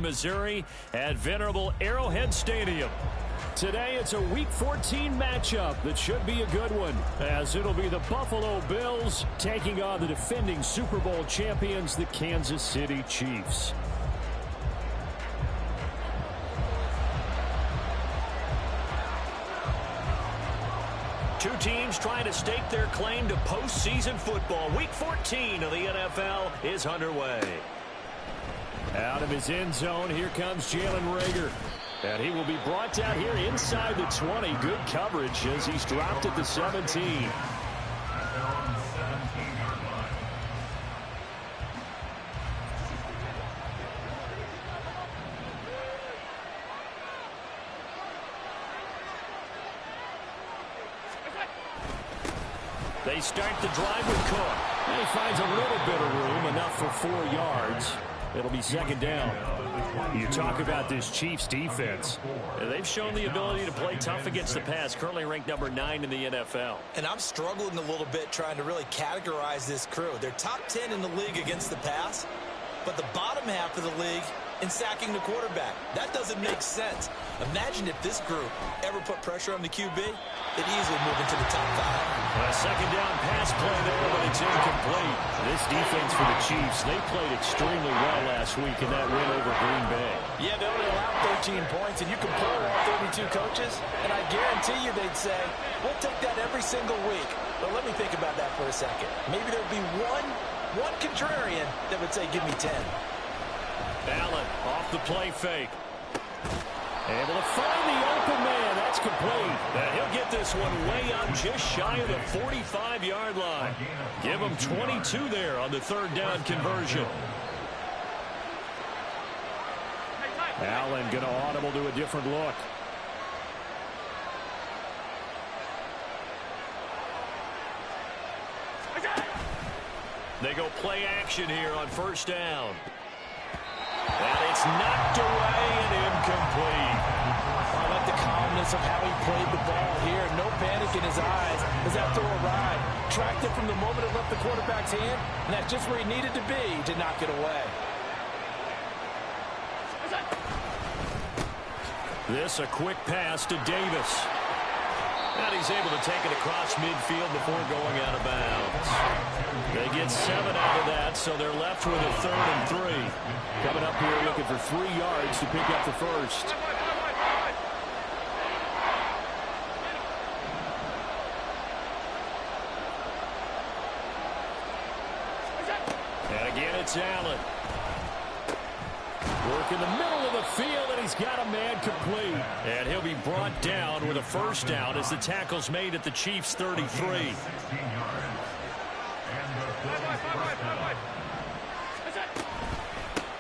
Missouri at venerable Arrowhead Stadium. Today, it's a Week 14 matchup that should be a good one, as it'll be the Buffalo Bills taking on the defending Super Bowl champions, the Kansas City Chiefs. Two teams trying to stake their claim to postseason football. Week 14 of the NFL is underway. Out of his end zone, here comes Jalen Reagor. And he will be brought down here inside the 20. Good coverage as he's dropped at the 17. They start the drive with Cook. And he finds a little bit of room, enough for 4 yards. It'll be second down. You talk about this Chiefs defense. They've shown the ability to play tough against the pass, currently ranked number 9 in the NFL. And I'm struggling a little bit trying to really categorize this crew. They're top 10 in the league against the pass, but the bottom half of the league in sacking the quarterback. That doesn't make sense. Imagine if this group ever put pressure on the QB, they'd easily move into the top 5. A second down pass play there, but it's incomplete. This defense for the Chiefs, they played extremely well last week in that win over Green Bay. Yeah, they only allowed 13 points, and you can pull all 32 coaches, and I guarantee you they'd say, we'll take that every single week. But let me think about that for a second. Maybe there'd be one contrarian that would say, give me 10. Allen off the play fake. Able to find the open man. That's complete. And he'll get this one way up just shy of the 45-yard line. Give him 22 there on the third down conversion. Allen going to audible to a different look. They go play action here on first down. And it's knocked away and incomplete. I like the calmness of how he played the ball here. No panic in his eyes as that throw arrived. Tracked it from the moment it left the quarterback's hand, and that's just where he needed to be to knock it away. This a quick pass to Davis. And he's able to take it across midfield before going out of bounds. They get 7 out of that, so they're left with a 3rd and 3. Coming up here looking for 3 yards to pick up the first. And again, it's Allen. Work in the middle of the field, and he's got a man complete. And he'll be brought down with a first down as the tackle's made at the Chiefs' 33.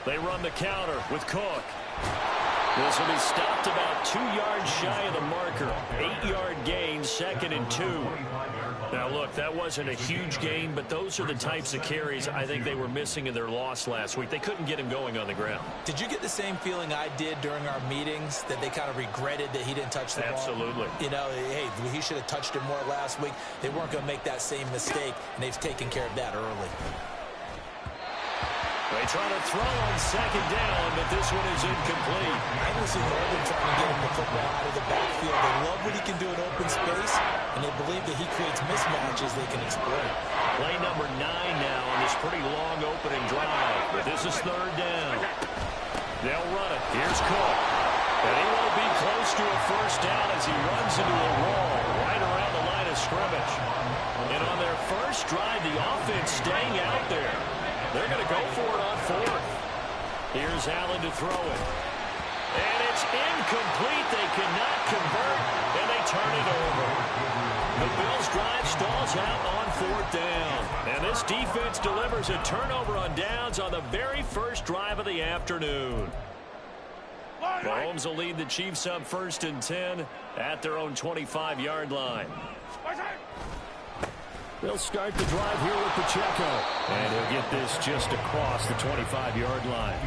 They run the counter with Cook. This will be stopped about 2 yards shy of the marker. 8-yard gain, 2nd and 2. Now, look, that wasn't a huge gain, but those are the types of carries I think they were missing in their loss last week. They couldn't get him going on the ground. Did you get the same feeling I did during our meetings, that they kind of regretted that he didn't touch the ball? Absolutely. You know, hey, he should have touched it more last week. They weren't going to make that same mistake, and they've taken care of that early. They try to throw on second down, but this one is incomplete. I know see Norman trying to get him the football out of the backfield. They love what he can do in open space, and they believe that he creates mismatches they can exploit. Play number 9 now on this pretty long opening drive, but this is 3rd down. They'll run it. Here's Cook. And he won't be close to a first down as he runs into a wall right around the line of scrimmage. And on their first drive, the offense staying out there. They're going to go for it on 4th. Here's Allen to throw it. And it's incomplete. They cannot convert, and they turn it over. The Bills' drive stalls out on 4th down. And this defense delivers a turnover on downs on the very first drive of the afternoon. Mahomes will lead the Chiefs up 1st and 10 at their own 25-yard line. They'll start the drive here with Pacheco. And he'll get this just across the 25-yard line.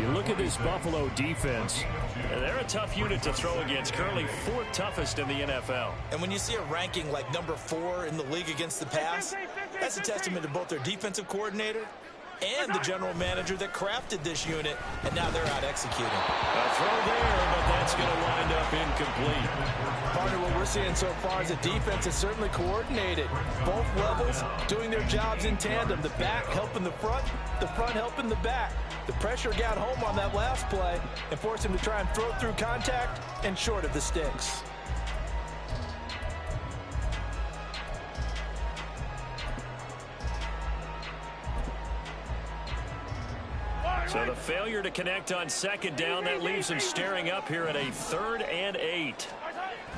You look at this Buffalo defense. They're a tough unit to throw against. Currently 4th toughest in the NFL. And when you see a ranking like number 4 in the league against the pass, that's a testament to both their defensive coordinator and the general manager that crafted this unit, and now they're out executing. A throw there, but that's going to wind up incomplete. Partner, what we're seeing so far is the defense is certainly coordinated. Both levels doing their jobs in tandem. The back helping the front helping the back. The pressure got home on that last play and forced him to try and throw through contact and short of the sticks. So the failure to connect on second down, that leaves him staring up here at a 3rd and 8.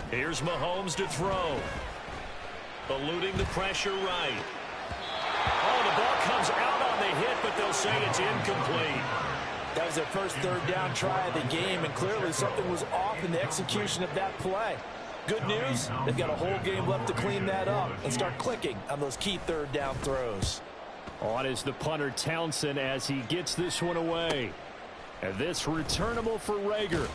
Here's Mahomes to throw. Eluding the pressure right. Oh, the ball comes out on the hit, but they'll say it's incomplete. That was their first 3rd down try of the game, and clearly something was off in the execution of that play. Good news, they've got a whole game left to clean that up and start clicking on those key 3rd down throws. On is the punter Townsend as he gets this one away. And this returnable for Rager.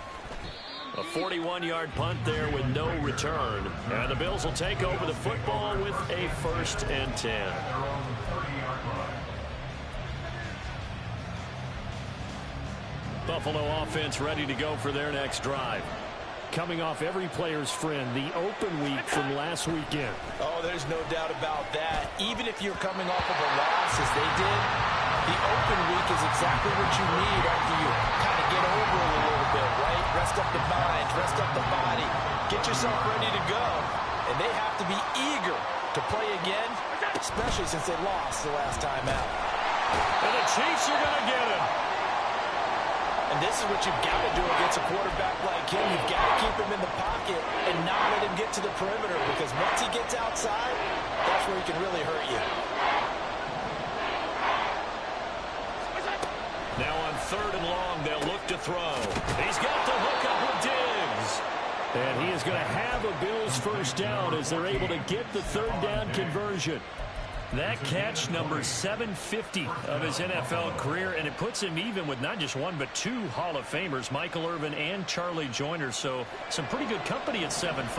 A 41-yard punt there with no return. And the Bills will take over the football with a 1st and 10. Buffalo offense ready to go for their next drive. Coming off every player's friend, the open week from last weekend. Oh, there's no doubt about that. Even if you're coming off of a loss as they did, the open week is exactly what you need after you kind of get over it a little bit, right? Rest up the mind, rest up the body, get yourself ready to go. And they have to be eager to play again, especially since they lost the last time out. And the Chiefs are going to get him. And this is what you've got to do against a quarterback like him. You've got to keep him in the pocket and not let him get to the perimeter, because once he gets outside, that's where he can really hurt you. Now on 3rd and long, they'll look to throw. He's got the hook up with Diggs. And he is going to have a Bills 1st down as they're able to get the 3rd down conversion. That catch, number 750 of his NFL career, and it puts him even with not just one but 2 Hall of Famers, Michael Irvin and Charlie Joyner. So some pretty good company at 750.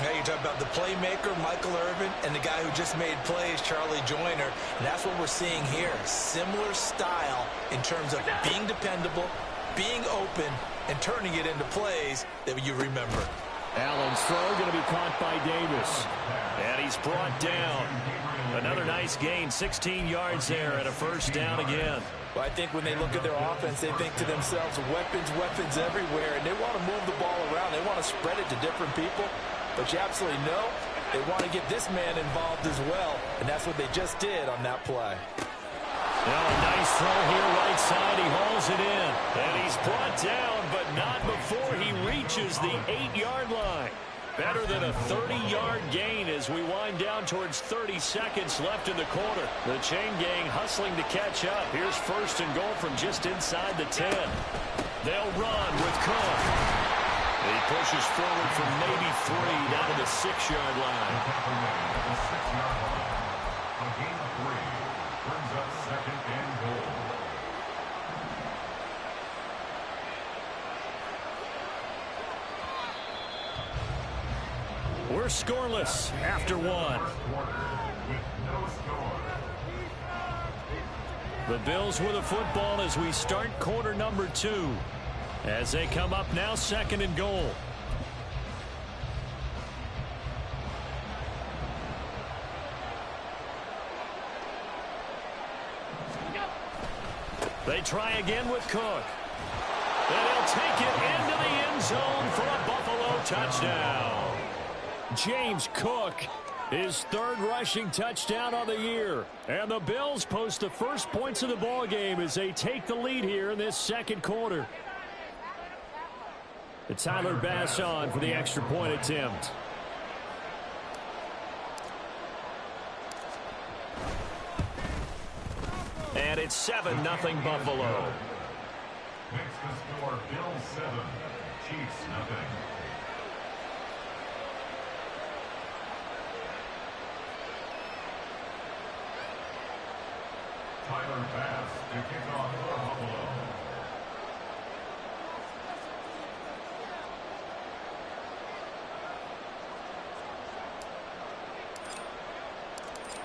Now you're talking about the playmaker, Michael Irvin, and the guy who just made plays, Charlie Joyner. And that's what we're seeing here. Similar style in terms of being dependable, being open, and turning it into plays that you remember. Allen's throw going to be caught by Davis. And he's brought down. Another nice gain, 16 yards there, and a 1st down again. Well, I think when they look at their offense, they think to themselves, weapons everywhere, and they want to move the ball around. They want to spread it to different people, but you absolutely know they want to get this man involved as well, and that's what they just did on that play. Now a nice throw here right side. He hauls it in, and he's brought down, but not before he reaches the 8-yard line. Better than a 30-yard gain as we wind down towards 30 seconds left in the quarter. The chain gang hustling to catch up. Here's 1st and goal from just inside the 10. They'll run with Cook. He pushes forward from maybe 3 down to the 6-yard line. A gain of 3 brings up 2nd and goal. We're scoreless after 1. The Bills with a football as we start quarter number 2. As they come up now, 2nd and goal. They try again with Cook. And he'll take it into the end zone for a Buffalo touchdown. James Cook, his 3rd rushing touchdown of the year. And the Bills post the first points of the ball game as they take the lead here in this 2nd quarter. It's Tyler Bass on for the extra point attempt. And it's 7-0 Buffalo. Makes the score Bills 7, Chiefs nothing. Tyler Bass to kick off for Buffalo.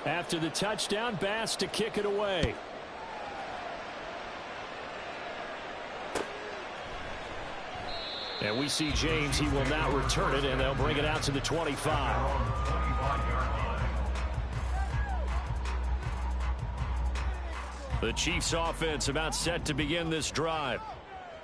After the touchdown, Bass to kick it away. And we see James. He will not return it, and they'll bring it out to the 25. The Chiefs offense about set to begin this drive.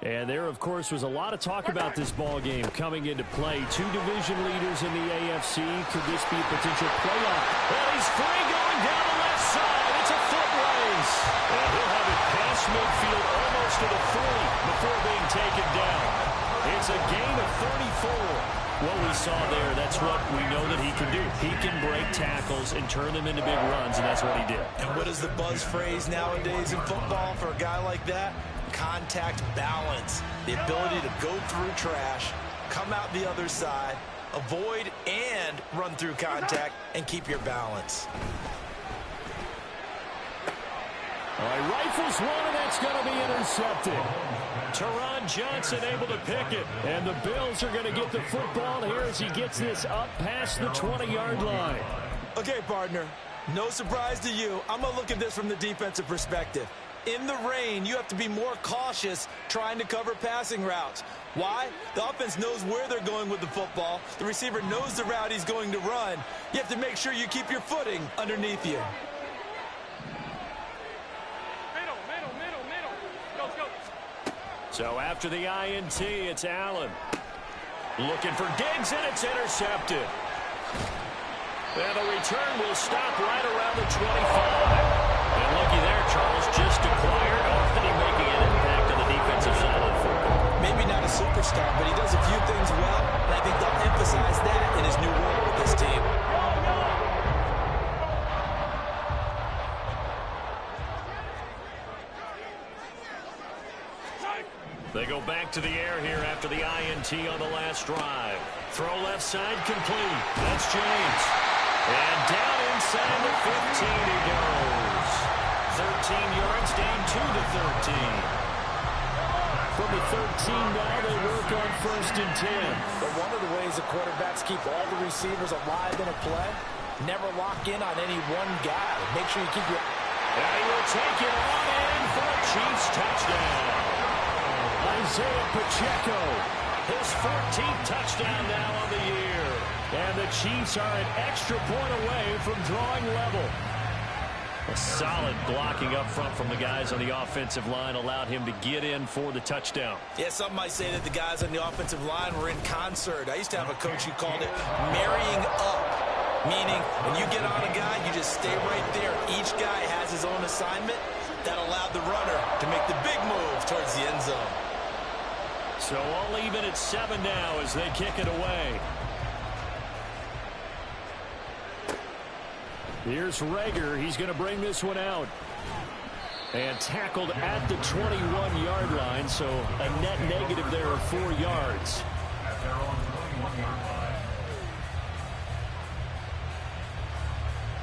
And there, of course, was a lot of talk about this ball game coming into play. Two division leaders in the AFC. Could this be a potential playoff? Well, he's free going down the left side. It's a foot race. And he'll have it past midfield almost to the 40 before being taken down. It's a gain of 34. What we saw there, that's what we know that he can do. He can break tackles and turn them into big runs, and that's what he did. And what is the buzz phrase nowadays in football for a guy like that? Contact balance. The ability to go through trash, come out the other side, avoid and run through contact, and keep your balance. All right, rifles one, and that's going to be intercepted. Teron Johnson able to pick it. And the Bills are going to get the football here as he gets this up past the 20-yard line. Okay, partner, no surprise to you. I'm going to look at this from the defensive perspective. In the rain, you have to be more cautious trying to cover passing routes. Why? The offense knows where they're going with the football. The receiver knows the route he's going to run. You have to make sure you keep your footing underneath you. So after the INT, it's Allen. Looking for Diggs, and it's intercepted. And the return will stop right around the 25. And looky there, Charles just acquired. Already making an impact on the defensive side of the football. Maybe not a superstar, but he does a few things well. And I think they'll emphasize that in his new role with this team. They go back to the air here after the INT on the last drive. Throw left side complete. That's James. And down inside the 15 he goes. 13 yards down to the 13. From the 13 now they work on 1st and 10. But one of the ways the quarterbacks keep all the receivers alive in a play, never lock in on any one guy. Make sure you keep your... And he will take it on in for a Chiefs touchdown. Isaiah Pacheco, his 14th touchdown now on the year. And the Chiefs are an extra point away from drawing level. A solid blocking up front from the guys on the offensive line allowed him to get in for the touchdown. Yeah, some might say that the guys on the offensive line were in concert. I used to have a coach who called it marrying up, meaning when you get on a guy, you just stay right there. Each guy has his own assignment. That allowed the runner to make the big move towards the end zone. So all even at 7 now as they kick it away. Here's Reagor. He's going to bring this one out. And tackled at the 21-yard line, so a net negative there of 4 yards.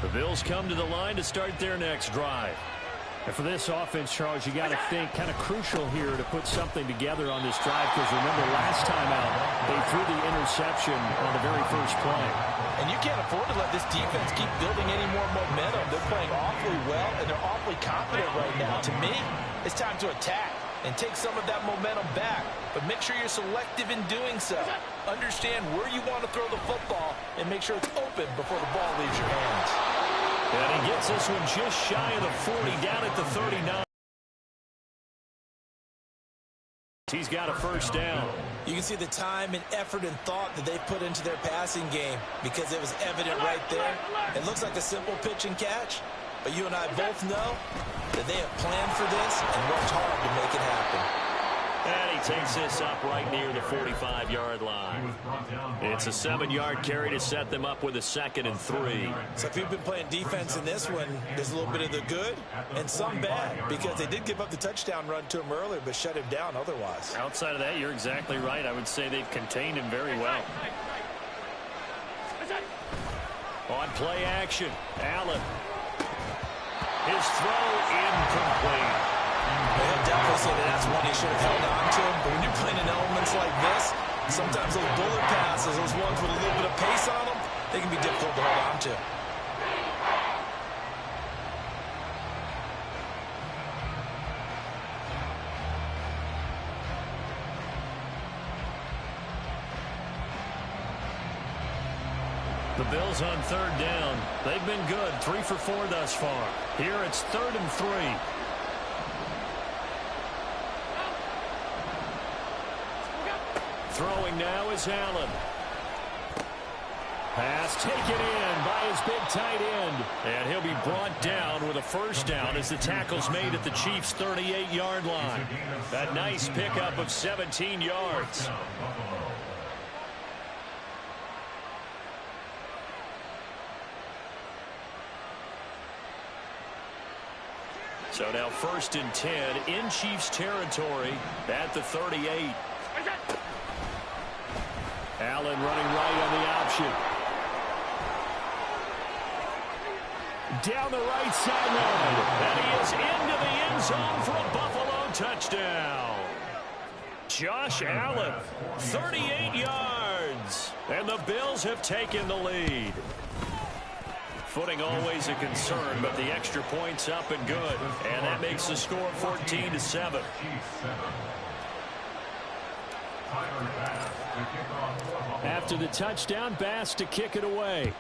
The Bills come to the line to start their next drive. And for this offense, Charles, you got to think kind of crucial here to put something together on this drive, because remember last time out they threw the interception on the very first play. And you can't afford to let this defense keep building any more momentum. They're playing awfully well, and they're awfully confident right now. To me, it's time to attack and take some of that momentum back. But make sure you're selective in doing so. Understand where you want to throw the football and make sure it's open before the ball leaves your hands. And he gets this one just shy of the 40, down at the 39. He's got a first down. You can see the time and effort and thought that they've put into their passing game because it was evident right there. It looks like a simple pitch and catch, but you and I both know that they have planned for this and worked hard to make it happen. And he takes this up right near the 45-yard line. It's a 7-yard carry to set them up with a 2nd and 3. So if you've been playing defense in this one, there's a little bit of the good and some bad, because they did give up the touchdown run to him earlier but shut him down otherwise. Outside of that, you're exactly right. I would say they've contained him very well. On play action, Allen. His throw incomplete. They'll definitely say that that's one he should have held on to. But when you're playing in elements like this, sometimes those bullet passes, those ones with a little bit of pace on them, they can be difficult to hold on to. The Bills on third down. They've been good, 3 for 4 thus far. Here it's 3rd and 3. Throwing now is Allen. Pass taken in by his big tight end. And he'll be brought down with a first down as the tackle's made at the Chiefs' 38-yard line. A nice pickup of 17 yards. So now 1st and 10 in Chiefs territory at the 38. Allen running right on the option. Down the right sideline. And he is into the end zone for a Buffalo touchdown. Josh Allen, 38 yards. And the Bills have taken the lead. Footing always a concern, but the extra point's up and good. And that makes the score 14-7. After the touchdown, Bass to kick it away.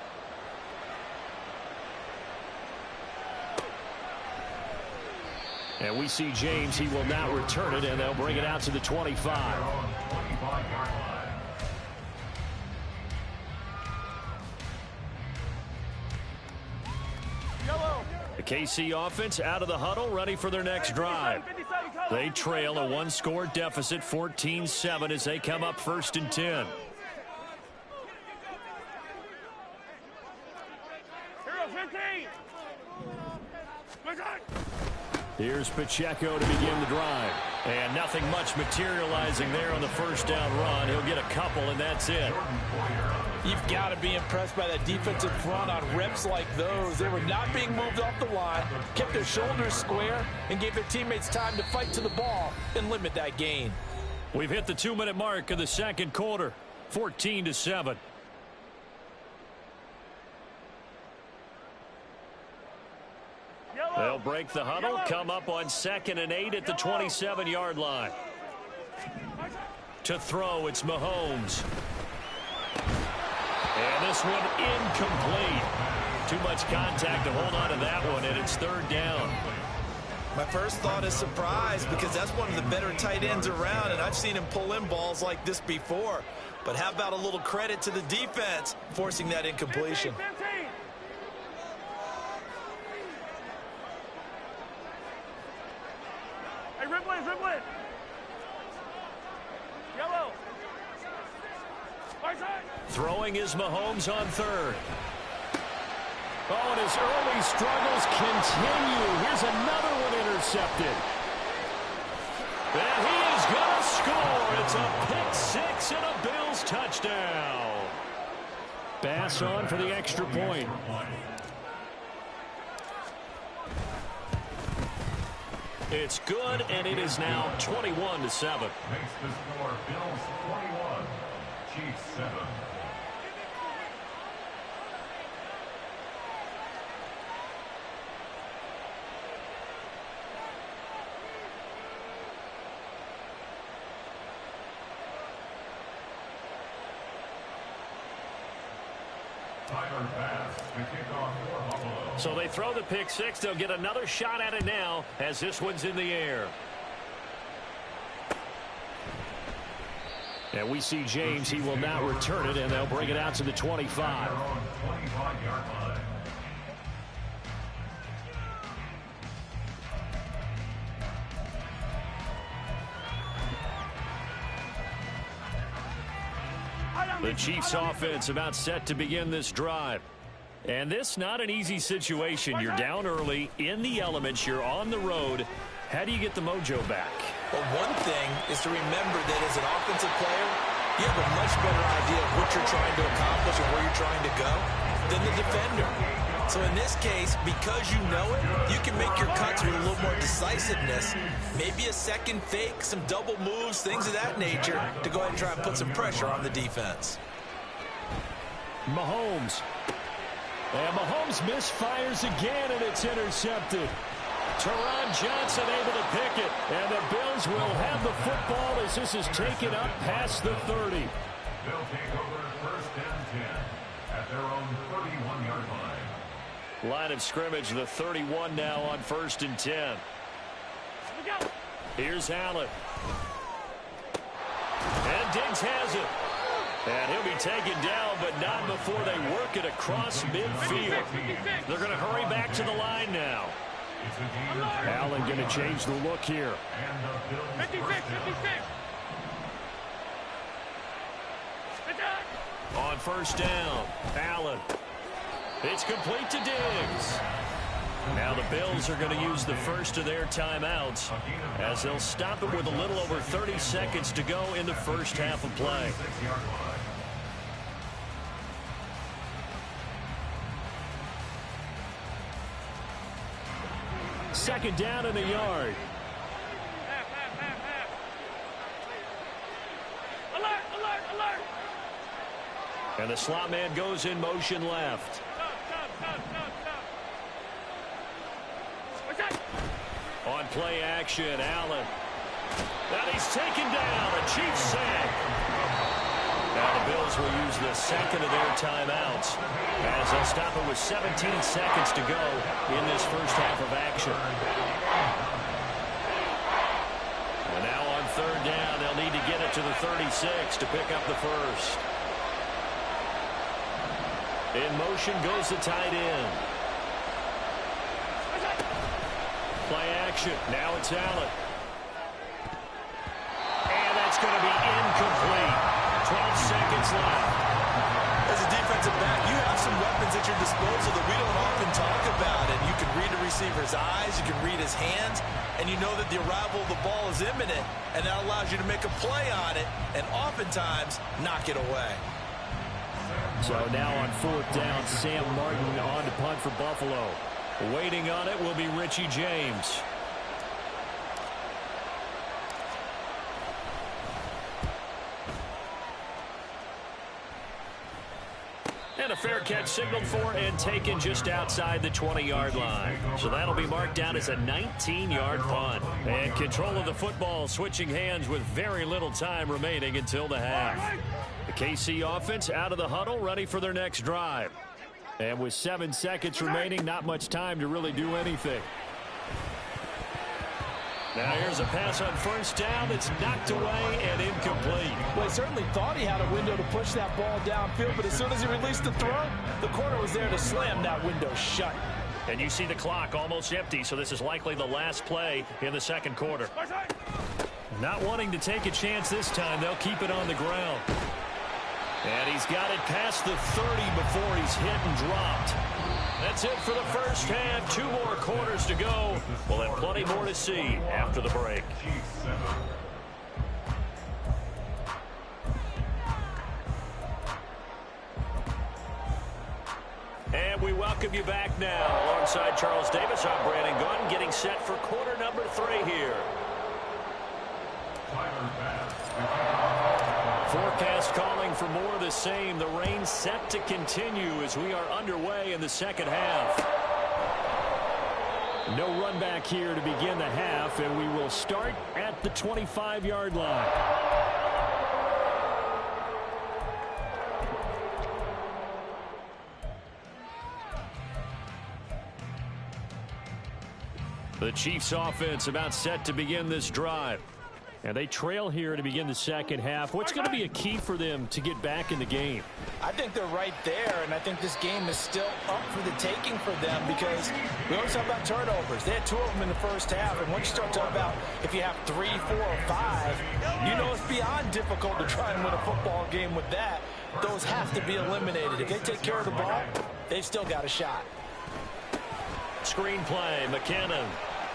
And we see James. He will not return it, and they'll bring it out to the 25. The KC offense out of the huddle, ready for their next drive. They trail a 1-score deficit, 14-7, as they come up 1st and 10. Here's Pacheco to begin the drive. And nothing much materializing there on the first down run. He'll get a couple, and that's it. You've got to be impressed by that defensive front on reps like those. They were not being moved off the line, kept their shoulders square, and gave their teammates time to fight to the ball and limit that gain. We've hit the 2-minute mark of the second quarter, 14-7. They'll break the huddle, come up on 2nd and 8 at the 27-yard line. To throw, it's Mahomes. And this one incomplete. Too much contact to hold on to that one, and it's 3rd down. My first thought is surprise, because that's one of the better tight ends around, and I've seen him pull in balls like this before. But how about a little credit to the defense forcing that incompletion? Dribbling. Yellow. Throwing is Mahomes on 3rd. Oh, and his early struggles continue. Here's another one intercepted. And he is going to score. It's a pick 6 and a Bills touchdown. Bass on for the extra point. It's good, and it is now 21-7. Makes the score Bills 21, Chiefs 7. Tyler Bass to kick off for Buffalo. So they throw the pick 6. They'll get another shot at it now as this one's in the air. And we see James. He will not return it, and they'll bring it out to the 25. The Chiefs offense about set to begin this drive. And this not an easy situation. You're down early, in the elements, you're on the road. How do you get the mojo back? Well, one thing is to remember that as an offensive player, you have a much better idea of what you're trying to accomplish and where you're trying to go than the defender. So in this case, because you know it, you can make your cuts with a little more decisiveness. Maybe a second fake, some double moves, things of that nature to go ahead and try and put some pressure on the defense. Mahomes. And Mahomes misfires again, and it's intercepted. Teron Johnson able to pick it. And the Bills will have the football as this is taken up past the 30. They'll take over 1st and 10. at their own 31-yard line. Line of scrimmage, the 31 now on 1st and 10. Here's Allen. And Diggs has it. And he'll be taken down, but not before they work it across midfield. They're going to hurry back to the line now. Allen going to change the look here. 56, 56. On 1st down, Allen. It's complete to Diggs. Now the Bills are going to use the first of their timeouts as they'll stop it with a little over 30 seconds to go in the first half of play. Second down in a yard. Alert, alert, alert. And the slot man goes in motion left. On play action, Allen. And he's taken down. A Chiefs sack. Now the Bills will use the second of their timeouts as they'll stop it with 17 seconds to go in this first half of action. And now on 3rd down, they'll need to get it to the 36 to pick up the first. In motion goes the tight end. Play action. Now it's Allen. And that's going to be incomplete. 12 seconds left. As a defensive back, you have some weapons at your disposal that we don't often talk about. And you can read a receiver's eyes, you can read his hands, and you know that the arrival of the ball is imminent, and that allows you to make a play on it and oftentimes knock it away. So now on 4th down, Sam Martin on to punt for Buffalo. Waiting on it will be Richie James. And a fair catch signaled for and taken just outside the 20-yard line. So that'll be marked down as a 19-yard punt. And control of the football switching hands with very little time remaining until the half. The KC offense out of the huddle, ready for their next drive. And with 7 seconds remaining, not much time to really do anything. Now here's a pass on 1st down. It's knocked away and incomplete. Well, he certainly thought he had a window to push that ball downfield, but as soon as he released the throw, the corner was there to slam that window shut. And you see the clock almost empty, so this is likely the last play in the second quarter. Not wanting to take a chance this time, they'll keep it on the ground. And he's got it past the 30 before he's hit and dropped. That's it for the first half. 2 more quarters to go. We'll have plenty more to see after the break. And we welcome you back now. Alongside Charles Davis, I'm Brandon Gunn, getting set for quarter number 3 here. Forecast calling for more of the same. The rain set to continue as we are underway in the second half. No run back here to begin the half, and we will start at the 25-yard line. The Chiefs offense about set to begin this drive. And they trail here to begin the second half. What's going to be a key for them to get back in the game? I think they're right there, and I think this game is still up for the taking for them because we always talk about turnovers. They had 2 of them in the first half, and once you start talking about if you have 3, 4, or 5, you know it's beyond difficult to try and win a football game with that. Those have to be eliminated. If they take care of the ball, they've still got a shot. Screen play, McKinnon.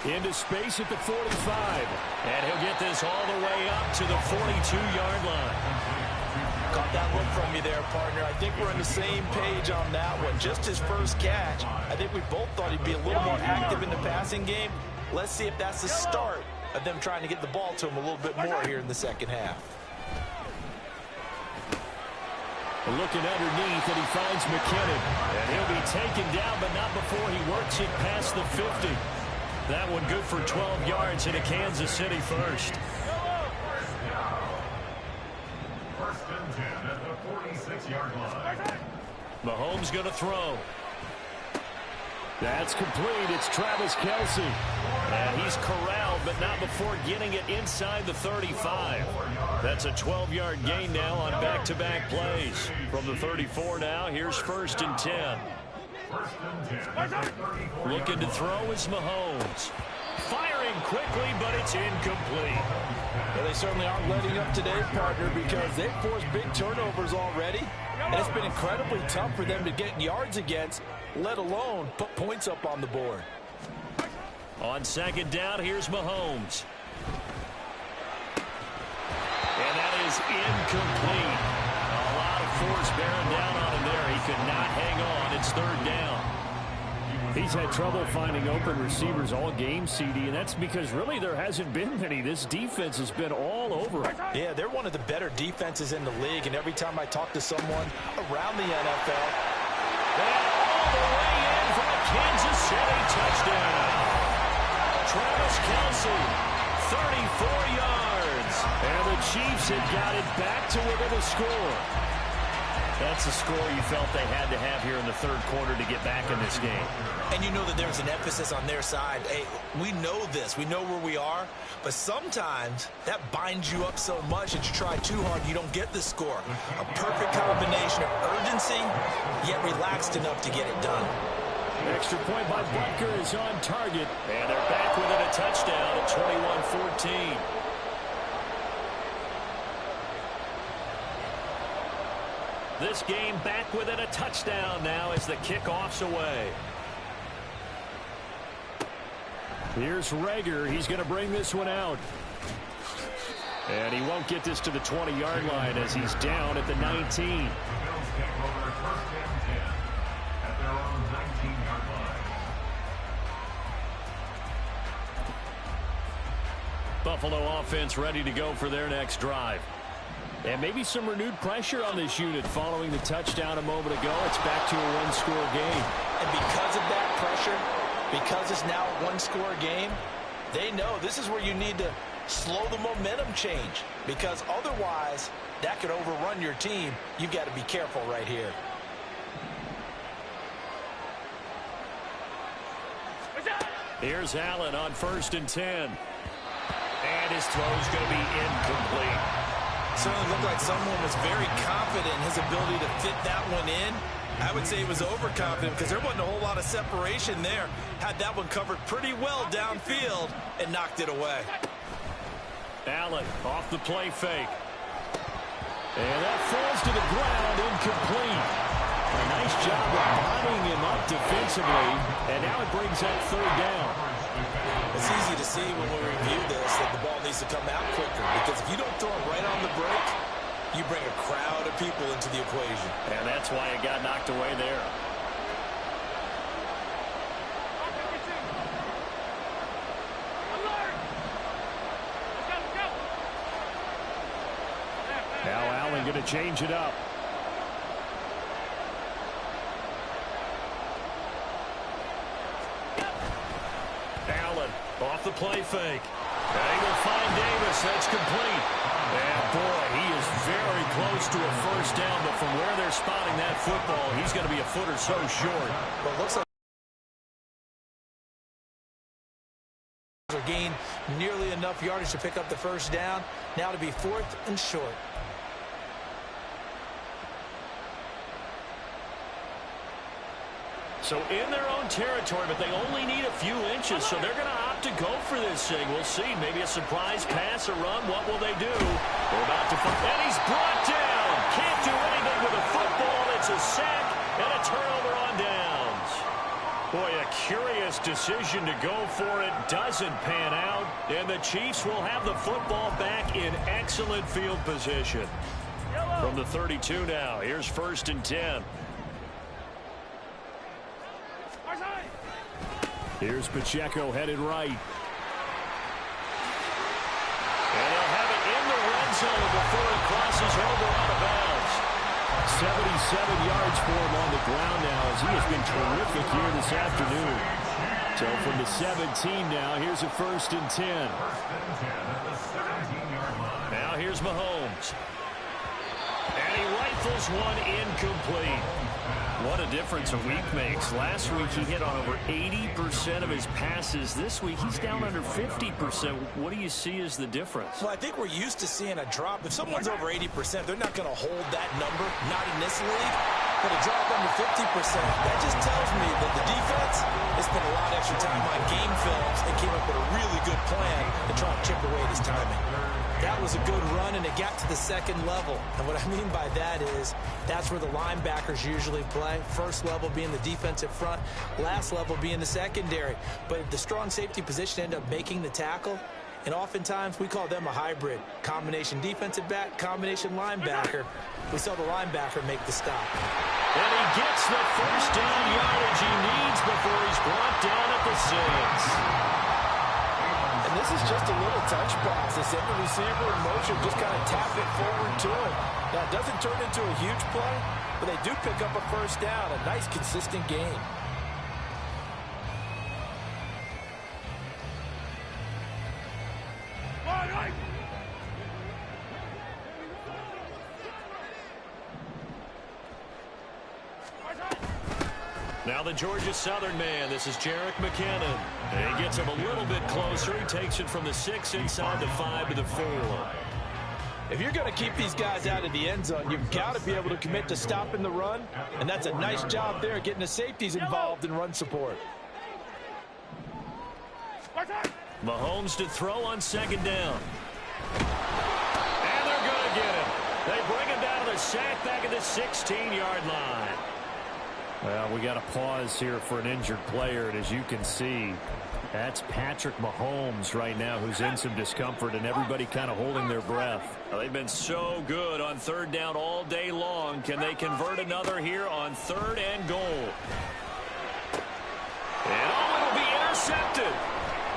Into space at the 45. And he'll get this all the way up to the 42-yard line. Caught that look from you there, partner. I think we're on the same page on that one. Just his first catch. I think we both thought he'd be a little more active in the passing game. Let's see if that's the start of them trying to get the ball to him a little bit more here in the second half. Looking underneath, and he finds McKinnon. And he'll be taken down, but not before he works it past the 50. That one good for 12 yards into Kansas City first. 1st and 10 at the 46-yard line. Mahomes going to throw. That's complete. It's Travis Kelce. And he's corralled, but not before getting it inside the 35. That's a 12-yard gain now on back-to-back plays. From the 34 now, here's 1st and 10. Looking to throw is Mahomes. Firing quickly, but it's incomplete. Well, they certainly aren't letting up today, partner, because they've forced big turnovers already. And it's been incredibly tough for them to get yards against, let alone put points up on the board. On 2nd down, here's Mahomes. And that is incomplete. A lot of force bearing down on him there. He could not hang on. It's 3rd down. He's had trouble finding open receivers all game, CD, and that's because really there hasn't been many. This defense has been all over him. Yeah, they're one of the better defenses in the league, and every time I talk to someone around the NFL, and all the way in for a Kansas City touchdown. Travis Kelce, 34 yards. And the Chiefs had got it back to within a score. That's the score you felt they had to have here in the 3rd quarter to get back in this game. And you know that there's an emphasis on their side. Hey, we know this. We know where we are. But sometimes that binds you up so much that you try too hard, you don't get the score. A perfect combination of urgency, yet relaxed enough to get it done. Extra point by Butker is on target. And they're back within a touchdown at 21-14. This game back within a touchdown now as the kickoff's away. Here's Reagor. He's going to bring this one out. And he won't get this to the 20-yard line as he's down at the 19. Buffalo offense ready to go for their next drive. And maybe some renewed pressure on this unit following the touchdown a moment ago. It's back to a one-score game. And because of that pressure, because it's now a one-score game, they know this is where you need to slow the momentum change. Because otherwise, that could overrun your team. You've got to be careful right here. Here's Allen on 1st and 10. And his throw's going to be incomplete. Certainly looked like someone was very confident in his ability to fit that one in. I would say he was overconfident because there wasn't a whole lot of separation there. Had that one covered pretty well downfield and knocked it away. Allen off the play fake. And that falls to the ground, incomplete. A nice job of bodying him up defensively. And now it brings up 3rd down. It's easy to see when we review this that the ball needs to come out quicker, because if you don't throw it right on the break, you bring a crowd of people into the equation. And that's why it got knocked away there. Now Allen going to change it up. Allen off the play fake. And he will find Davis. That's complete. And boy, he is very close to a 1st down, but from where they're spotting that football, he's going to be a foot or so short. Well, it looks like they're gained nearly enough yardage to pick up the 1st down. Now to be 4th and short. So in their own territory, but they only need a few inches, so they're going to opt to go for this thing. We'll see. Maybe a surprise pass, a run. What will they do? They're about to find. And he's brought down. Can't do anything with a football. It's a sack and a turnover on downs. Boy, a curious decision to go for it. Doesn't pan out. And the Chiefs will have the football back in excellent field position. From the 32 now, here's 1st and 10. Here's Pacheco headed right. And they'll have it in the red zone before it crosses over out of bounds. 77 yards for him on the ground now as he has been terrific here this afternoon. So from the 17 now, here's a 1st and 10. Now here's Mahomes. And he rifles one incomplete. What a difference a week makes. Last week he hit on over 80% of his passes. This week he's down under 50%. What do you see as the difference? Well, I think we're used to seeing a drop. If someone's over 80%, they're not going to hold that number, not in this league. But a drop under 50%, that just tells me that the defense has spent a lot of extra time on game films and came up with a really good plan to try and chip away at his timing. That was a good run, and it got to the second level. And what I mean by that is that's where the linebackers usually play. First level being the defensive front, last level being the secondary. But the strong safety position ended up making the tackle. And oftentimes we call them a hybrid. Combination defensive back, combination linebacker. We saw the linebacker make the stop. And he gets the first down yardage he needs before he's brought down at the 6. And this is just a little touch pass. They send the receiver in motion, just kind of tap it forward to him. Now, it doesn't turn into a huge play, but they do pick up a first down. A nice, consistent game. Now the Georgia Southern man. This is Jerick McKinnon. And he gets him a little bit closer. He takes it from the 6 inside the 5 to the 4. If you're going to keep these guys out of the end zone, you've got to be able to commit to stopping the run. And that's a nice job there, getting the safeties involved in run support. Mahomes to throw on second down. And they're going to get him. They bring him down to the sack back at the 16-yard line. Well, we got to pause here for an injured player, and as you can see, that's Patrick Mahomes right now who's in some discomfort, and everybody kind of holding their breath. Well, they've been so good on third down all day long. Can they convert another here on 3rd and goal? And it'll be intercepted.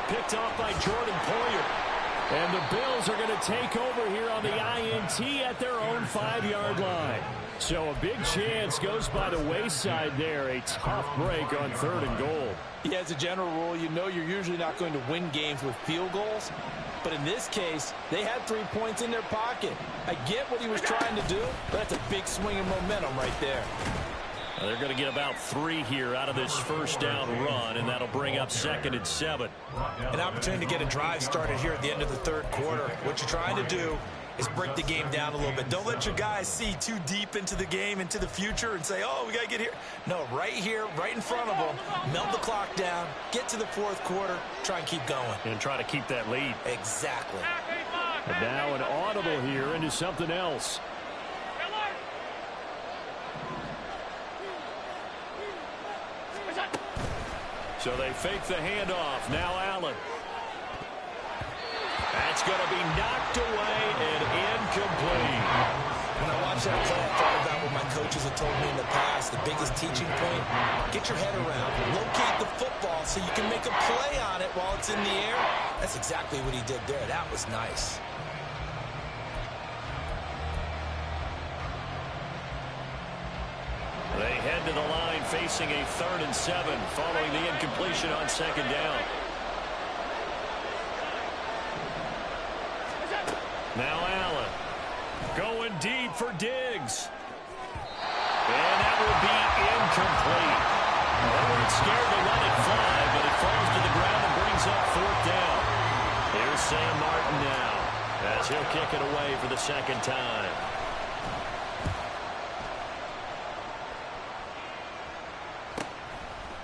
Picked off by Jordan Poyer. And the Bills are going to take over here on the INT at their own 5-yard line. So a big chance goes by the wayside there. A tough break on 3rd and goal. Yeah, as a general rule, you know you're usually not going to win games with field goals. But in this case, they had 3 points in their pocket. I get what he was trying to do, but that's a big swing of momentum right there. They're going to get about 3 here out of this first down run, and that'll bring up 2nd and 7. An opportunity to get a drive started here at the end of the 3rd quarter. What you're trying to do is break the game down a little bit. Don't let your guys see too deep into the game, into the future, and say, oh, we got to get here. No, right here, right in front of them, melt the clock down, get to the 4th quarter, try and keep going. And try to keep that lead. Exactly. And now an audible here into something else. So they fake the handoff. Now Allen. That's going to be knocked away and incomplete. When I watched that play, I thought about what my coaches have told me in the past. The biggest teaching point, get your head around. Locate the football so you can make a play on it while it's in the air. That's exactly what he did there. That was nice. They head to the line facing a 3rd and 7 following the incompletion on 2nd down. Now Allen going deep for Diggs. And that will be incomplete. They weren't scared to let it fly, but it falls to the ground and brings up 4th down. Here's Sam Martin now as he'll kick it away for the 2nd time.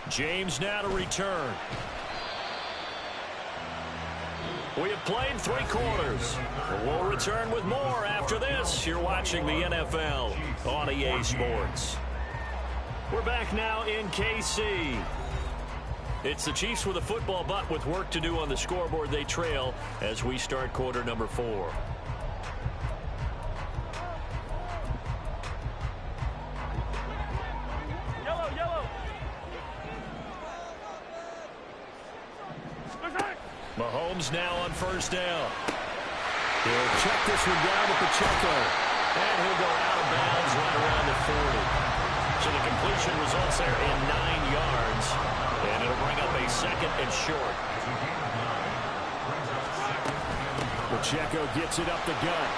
James now to return. We have played 3 quarters. We'll return with more after this. You're watching the NFL on EA Sports. We're back now in KC. It's the Chiefs with a football, but with work to do on the scoreboard. They trail as we start quarter number 4. Mahomes now on 1st down. He'll check this one down to Pacheco. And he'll go out of bounds right around the 40. So the completion results there in 9 yards. And it'll bring up a 2nd and short. Pacheco gets it up the gut.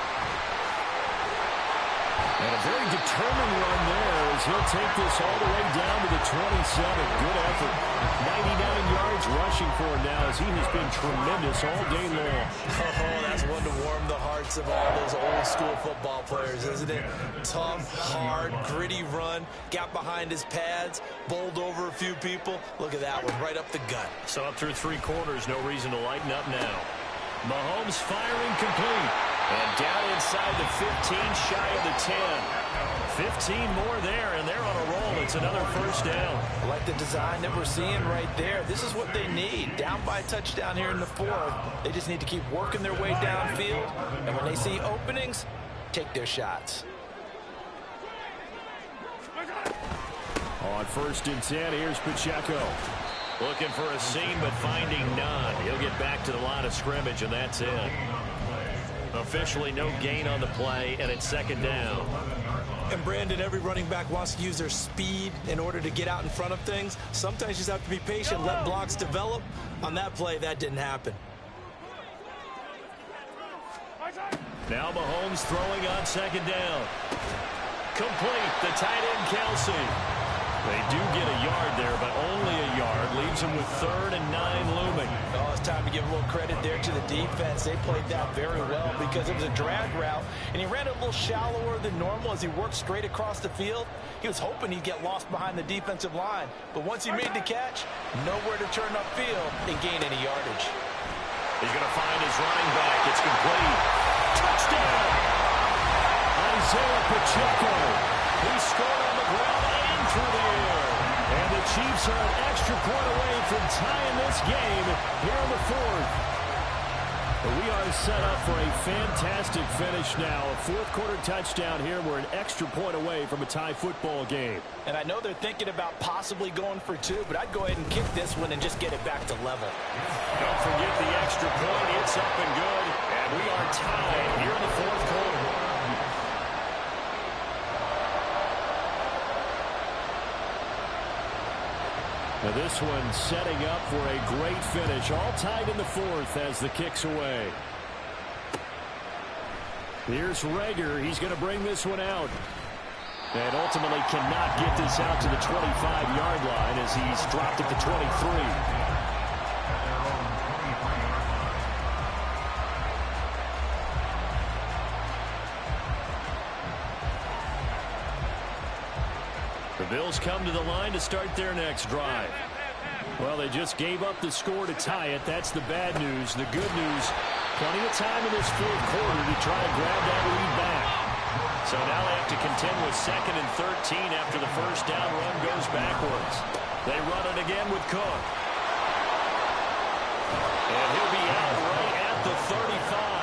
And a very determined run there as he'll take this all the way down to the 27. Good effort. 99 yards rushing for him now as he has been tremendous all day long. Oh, that's one to warm the hearts of all those old school football players, isn't it? Tough, hard, gritty run. Got behind his pads, bowled over a few people. Look at that one, right up the gut. So up through 3 quarters, no reason to lighten up now. Mahomes firing complete. And down inside the 15, shy of the 10. 15 more there, and they're on a roll. It's another first down. I like the design that we're seeing right there. This is what they need. Down by a touchdown here in the 4th. They just need to keep working their way downfield. And when they see openings, take their shots. On 1st and 10, here's Pacheco. Looking for a seam, but finding none. He'll get back to the line of scrimmage, and that's it. Officially no gain on the play, and it's 2nd down. And Brandon, every running back wants to use their speed in order to get out in front of things. Sometimes you just have to be patient, let blocks develop. On that play, that didn't happen. Now Mahomes throwing on 2nd down. Complete, the tight end Kelsey. They do get a yard there, but only a yard. Leaves them with 3rd and 9 looming. Oh, it's time to give a little credit there to the defense. They played that very well because it was a drag route, and he ran a little shallower than normal as he worked straight across the field. He was hoping he'd get lost behind the defensive line, but once he made the catch, nowhere to turn upfield and gain any yardage. He's going to find his running back. It's complete. Touchdown! Isaiah Pacheco. He scored on the ground and through the air. And the Chiefs are an extra point away from tying this game here in the 4th. But we are set up for a fantastic finish now. A 4th quarter touchdown here. We're an extra point away from a tie football game. And I know they're thinking about possibly going for 2, but I'd go ahead and kick this one and just get it back to level. Don't forget the extra point. It's up and good. And we are tied here in the 4th quarter. Now this one setting up for a great finish. All tied in the 4th as the kick's away. Here's Reagor. He's going to bring this one out. And ultimately cannot get this out to the 25-yard line as he's dropped at the 23. The Bills come to the line to start their next drive. Well, they just gave up the score to tie it. That's the bad news. The good news, plenty of time in this 4th quarter to try to grab that lead back. So now they have to contend with 2nd and 13 after the first down run goes backwards. They run it again with Cook. And he'll be out right at the 35.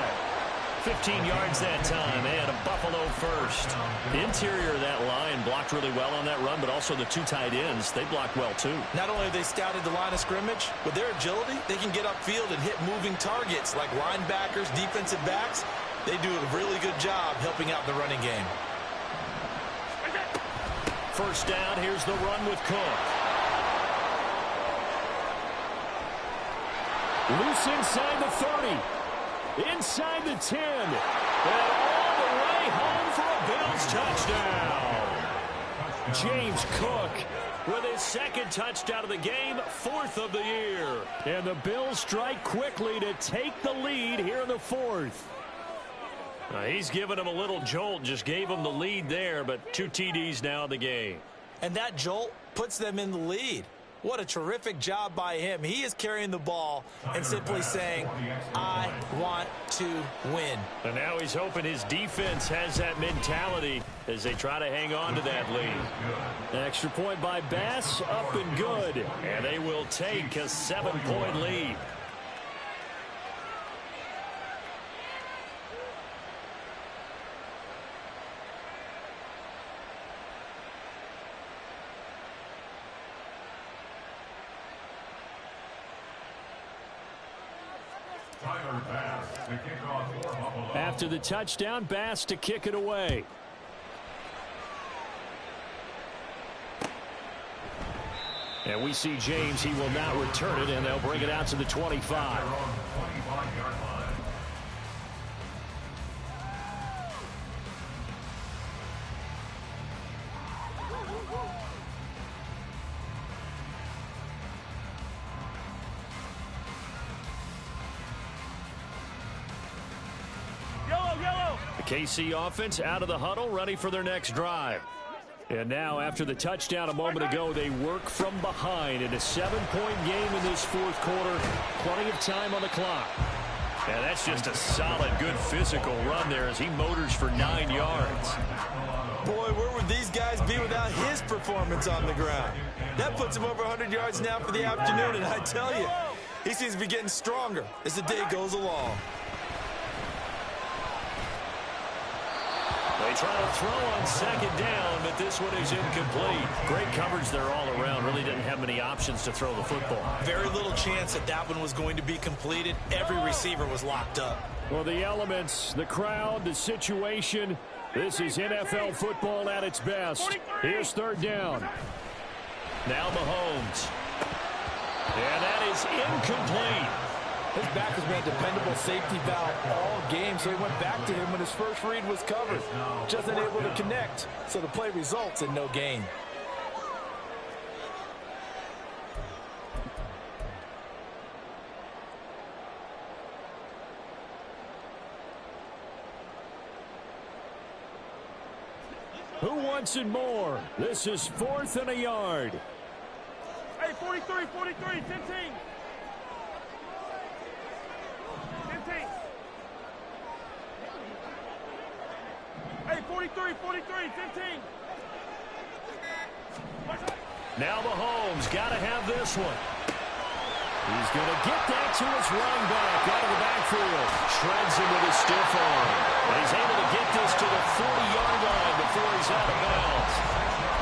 15 yards that time, and a Buffalo first. The interior of that line blocked really well on that run, but also the 2 tight ends, they blocked well too. Not only have they scouted the line of scrimmage, with their agility, they can get upfield and hit moving targets like linebackers, defensive backs. They do a really good job helping out the running game. First down, here's the run with Cook. Loose inside the 30. Inside the 10. And all the way home for a Bills touchdown. James Cook with his 2nd touchdown of the game, 4th of the year. And the Bills strike quickly to take the lead here in the 4th. He's giving him a little jolt, just gave him the lead there, but 2 TDs now in the game. And that jolt puts them in the lead. What a terrific job by him. He is carrying the ball and simply saying, I want to win. And now he's hoping his defense has that mentality as they try to hang on to that lead. Extra point by Bass, up and good. And they will take a 7-point lead. After the touchdown, Bass to kick it away. And we see James. He will not return it, and they'll bring it out to the 25. The KC offense out of the huddle, ready for their next drive. And now, after the touchdown a moment ago, they work from behind in a 7-point game in this fourth quarter. Plenty of time on the clock. And that's just a solid, good physical run there as he motors for 9 yards. Boy, where would these guys be without his performance on the ground? That puts him over 100 yards now for the afternoon, and I tell you, he seems to be getting stronger as the day goes along. They try to throw on second down, but this one is incomplete. Great coverage there all around. Really didn't have many options to throw the football. Very little chance that that one was going to be completed. Every receiver was locked up. Well, the elements, the crowd, the situation. This is NFL football at its best. Here's third down. Now Mahomes. And that is incomplete. His back has been a dependable safety valve all game, so he went back to him when his first read was covered. Just unable to connect, so the play results in no gain. Who wants it more? This is 4th and a yard. Hey, 43, 43, 10 team. 10 team. Hey, 43, 43, 10 team. Now Mahomes got to have this one. He's going to get that to his running back out of the backfield. Shreds him with his stiff arm. And he's able to get this to the 40-yard line before he's out of bounds.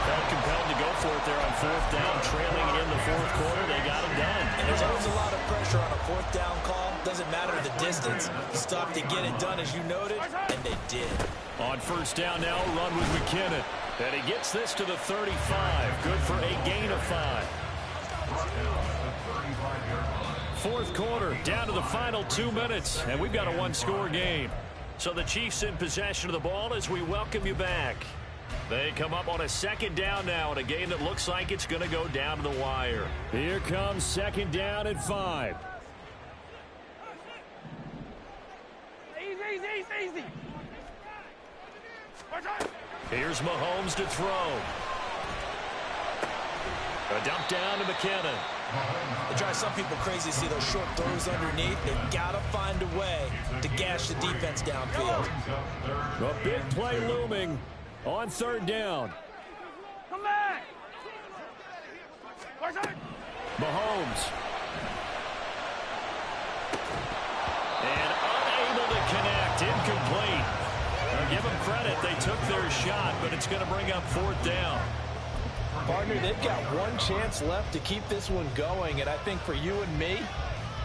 Felt compelled to go for it there on 4th down, trailing in the fourth quarter. They got him done. And there's always a lot of pressure on a 4th down call. Doesn't matter the distance. Stop to get it done, as you noted, and they did. On 1st down now, run with McKinnon. And he gets this to the 35. Good for a gain of 5. Fourth quarter, down to the final 2 minutes, and we've got a one-score game. So the Chiefs in possession of the ball as we welcome you back. They come up on a 2nd down now in a game that looks like it's going to go down to the wire. Here comes 2nd down at 5. Easy. Here's Mahomes to throw. A dump down to McKinnon. It drives some people crazy to see those short throws underneath. They've got to find a way to gash the defense downfield. A big play looming on 3rd down. Come back. Mahomes. And unable to connect. Incomplete. Now give them credit. They took their shot, but it's going to bring up 4th down. Partner, they've got one chance left to keep this one going, and I think for you and me,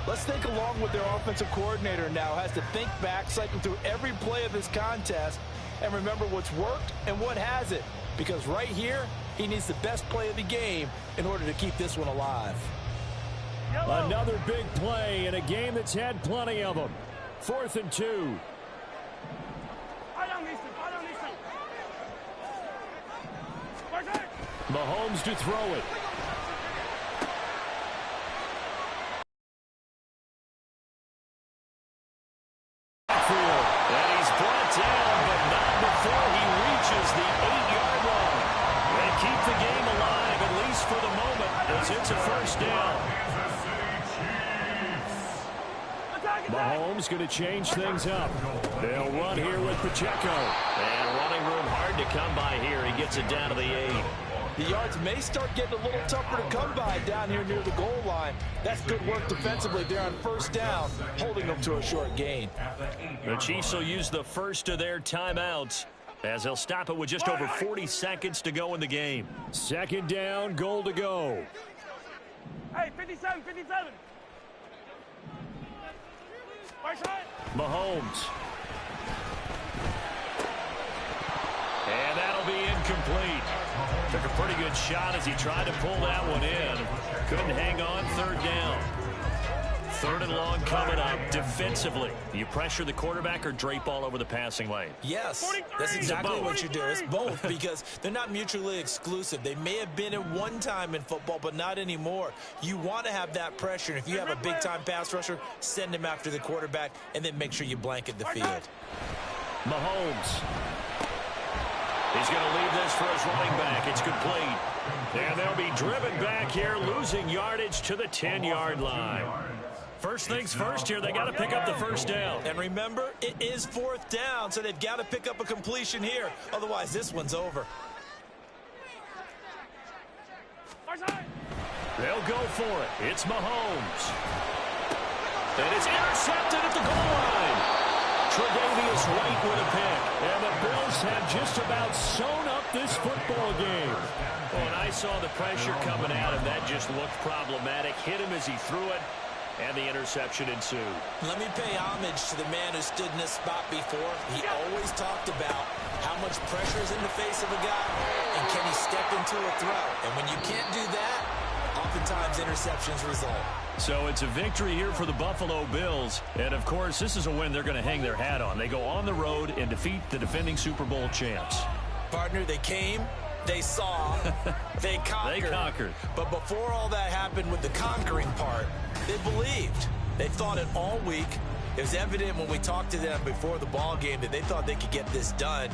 let's think along with their offensive coordinator now. Has to think back, cycle through every play of this contest, and remember what's worked and what hasn't. Because right here, he needs the best play of the game in order to keep this one alive. Another big play in a game that's had plenty of them. 4th and 2. Mahomes to throw it. And he's brought down, but not before he reaches the 8-yard line. They keep the game alive, at least for the moment, as it's a 1st down. Mahomes going to change things up. They'll run here with Pacheco. And running room hard to come by here. He gets it down to the 8. The yards may start getting a little tougher to come by down here near the goal line. That's good work defensively there on 1st down, holding them to a short gain. The Chiefs will use the first of their timeouts as they'll stop it with just over 40 seconds to go in the game. 2nd down, goal to go. Hey, 57. Mahomes. And that'll be incomplete. Took a pretty good shot as he tried to pull that one in. Couldn't hang on 3rd down. 3rd and long coming up defensively. You pressure the quarterback or drape all over the passing lane? Yes, that's exactly what you do. It's both because they're not mutually exclusive. They may have been at one time in football, but not anymore. You want to have that pressure. And if you have a big-time pass rusher, send him after the quarterback and then make sure you blanket the field. Mahomes. He's going to leave this for his running back. It's complete. And they'll be driven back here, losing yardage to the 10-yard line. First things first here, they got to pick up the first down. And remember, it is 4th down, so they've got to pick up a completion here. Otherwise, this one's over. They'll go for it. It's Mahomes. And it's intercepted at the goal line. Tre'Davious White with a pick. And the Bills have just about sewn up this football game. When I saw the pressure coming at him, that just looked problematic. Hit him as he threw it, and the interception ensued. Let me pay homage to the man who stood in this spot before. He always talked about how much pressure is in the face of a guy, and can he step into a throw. And when you can't do that, oftentimes interceptions result. So it's a victory here for the Buffalo Bills. And, of course, this is a win they're going to hang their hat on. They go on the road and defeat the defending Super Bowl champs. Partner, they came, they saw, they conquered. They conquered. But before all that happened with the conquering part, they believed. They thought it all week. It was evident when we talked to them before the ball game that they thought they could get this done.